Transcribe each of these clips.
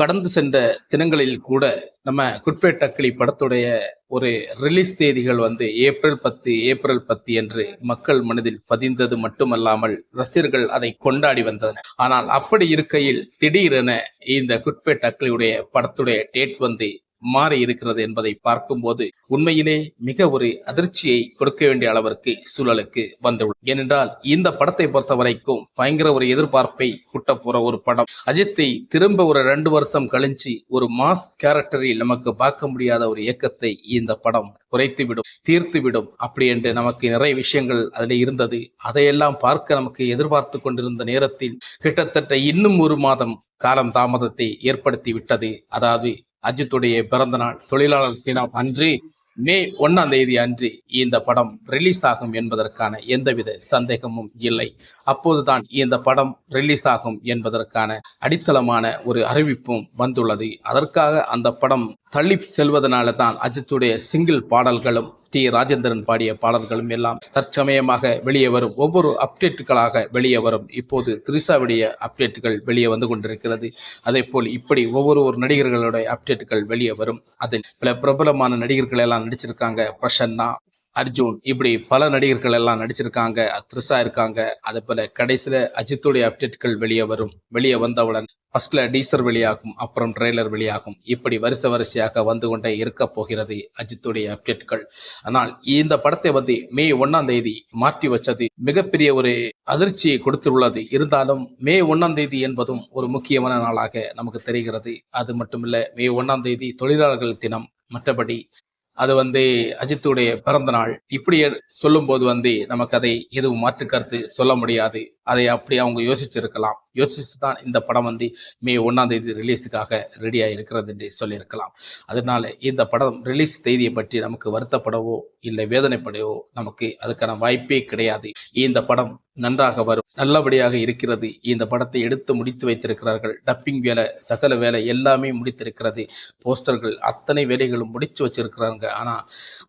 கடந்து சென்ற தினங்களில் கூட நம்ம குட்பே டக்லி படத்துடைய ஒரு ரிலீஸ் தேதிகள் ஏப்ரல் 10 என்று மக்கள் மனதில் பதிந்தது மட்டுமல்லாமல் ரசிகர்கள் அதை கொண்டாடி வந்தனர். ஆனால் அப்படி இருக்கையில் திடீரென இந்த குட்பே டக்லியுடைய படத்துடைய டேட் மாறி இருக்கிறது என்பதை பார்க்கும்போது உண்மையிலே மிக ஒரு அதிர்ச்சியை கொடுக்க வேண்டிய அளவிற்கு சூழலுக்கு வந்துள்ளது. ஏனென்றால் இந்த படத்தை பொறுத்த வரைக்கும் பயங்கர ஒரு எதிர்பார்ப்பை கூட்ட போற ஒரு படம். அஜித்தை திரும்ப ஒரு 2 வருஷம் கழிச்சு ஒரு மாஸ் கேரக்டரில் நமக்கு பார்க்க முடியாத ஒரு இயக்கத்தை இந்த படம் குறைத்துவிடும், தீர்த்துவிடும் அப்படி என்று நமக்கு நிறைய விஷயங்கள் அதில் இருந்தது. அதையெல்லாம் பார்க்க நமக்கு எதிர்பார்த்து கொண்டிருந்த நேரத்தில் கிட்டத்தட்ட இன்னும் 1 மாதம் காலம் தாமதத்தை ஏற்படுத்தி விட்டது. அதாவது அஜித்துடைய பிறந்த நாள் தொழிலாளர் தினம் அன்று மே 1 அன்று இந்த படம் ரிலீஸ் ஆகும் என்பதற்கான எந்தவித சந்தேகமும் இல்லை. அப்போதுதான் இந்த படம் ரிலீஸ் ஆகும் என்பதற்கான அடித்தளமான ஒரு அறிவிப்பும் வந்துள்ளது. அதற்காக அந்த படம் தள்ளி செல்வதனால தான் அஜித்துடைய சிங்கிள் பாடல்களும் டி ராஜேந்திரன் பாடிய பாடல்களும் எல்லாம் தற்சமயமாக வெளியே வரும், ஒவ்வொரு அப்டேட்டுகளாக வெளியே வரும். இப்போது திரிஷாவுடைய அப்டேட்டுகள் வெளியே வந்து கொண்டிருக்கிறது. அதே போல் இப்படி ஒவ்வொரு நடிகர்களுடைய அப்டேட்டுகள் வெளியே வரும். அதில் பல பிரபலமான நடிகர்கள் எல்லாம் நடிச்சிருக்காங்க. பிரசன்னா, அர்ஜுன், இப்படி பல நடிகர்கள் எல்லாம் நடிச்சிருக்காங்க. த்ரிஷா இருக்காங்க. அதே போல கடைசியில அஜித்துடைய அப்டேட்டுகள் வெளியே வரும். வெளியே வந்தவுடன் ஃபர்ஸ்ட்ல டீசர் வெளியாகும், அப்புறம் ட்ரெய்லர் வெளியாகும். இப்படி வரிசையாக வந்து கொண்டே இருக்க போகிறது அஜித்துடைய அப்டேட்டுகள். ஆனால் இந்த படத்தை மே 1 மாற்றி வச்சது மிகப்பெரிய ஒரு அதிர்ச்சியை கொடுத்துள்ளது. இருந்தாலும் மே 1 என்பதும் ஒரு முக்கியமான நாளாக நமக்கு தெரிகிறது. அது மட்டுமில்ல, மே 1 தொழிலாளர்கள் தினம். மற்றபடி அது அஜித்துடைய பிறந்த நாள். இப்படி சொல்லும்போது நமக்கு அதை எதுவும் மாற்று கருத்து சொல்ல முடியாது. அதை அப்படி அவங்க யோசிச்சிருக்கலாம். யோசிச்சு தான் இந்த படம் மே 1 ரிலீஸுக்காக ரெடியாக இருக்கிறது என்று சொல்லியிருக்கலாம். அதனால இந்த படம் ரிலீஸ் தேதியை பற்றி நமக்கு வருத்தப்படவோ இல்லை வேதனைப்படவோ நமக்கு அதுக்கான வாய்ப்பே கிடையாது. இந்த படம் நன்றாக வரும், நல்லபடியாக இருக்கிறது. இந்த படத்தை எடுத்து முடித்து வைத்திருக்கிறார்கள். டப்பிங் வேலை, சகல வேலை எல்லாமே முடித்திருக்கிறது. போஸ்டர்கள் அத்தனை வேலைகளும் முடிச்சு வச்சிருக்கிறாங்க. ஆனால்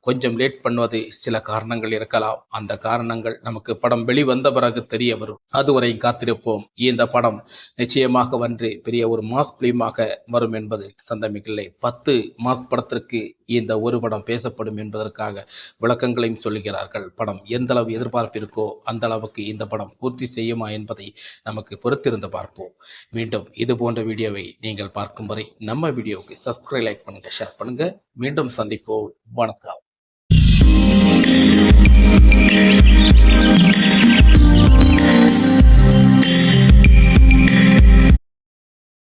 கொஞ்சம் லேட் பண்ணுவது சில காரணங்கள் இருக்கலாம். அந்த காரணங்கள் நமக்கு படம் வெளிவந்த பிறகு தெரிய வரும். அதுவரை காத்திருப்போம். இந்த படம் நிச்சயமாக பெரிய ஒரு மாஸ் பிலிமாக வரும் என்பதில் சந்தேகமில்லை. 10 மாஸ் படத்திற்கு இந்த ஒரு படம் பேசப்படும் என்பதற்காக விளக்கங்களையும் சொல்லுகிறார்கள். படம் எந்த அளவு எதிர்பார்ப்பு இருக்கோ அந்த அளவுக்கு இந்த படம் பூர்த்தி செய்யுமா என்பதை நமக்கு பொறுத்திருந்து பார்ப்போம். மீண்டும் இது போன்ற வீடியோவை நீங்கள் பார்க்கும் வரை நம்ம வீடியோவுக்கு சப்ஸ்கிரைப், லைக் பண்ணுங்க, ஷேர் பண்ணுங்க. மீண்டும் சந்திப்போம். வணக்கம்.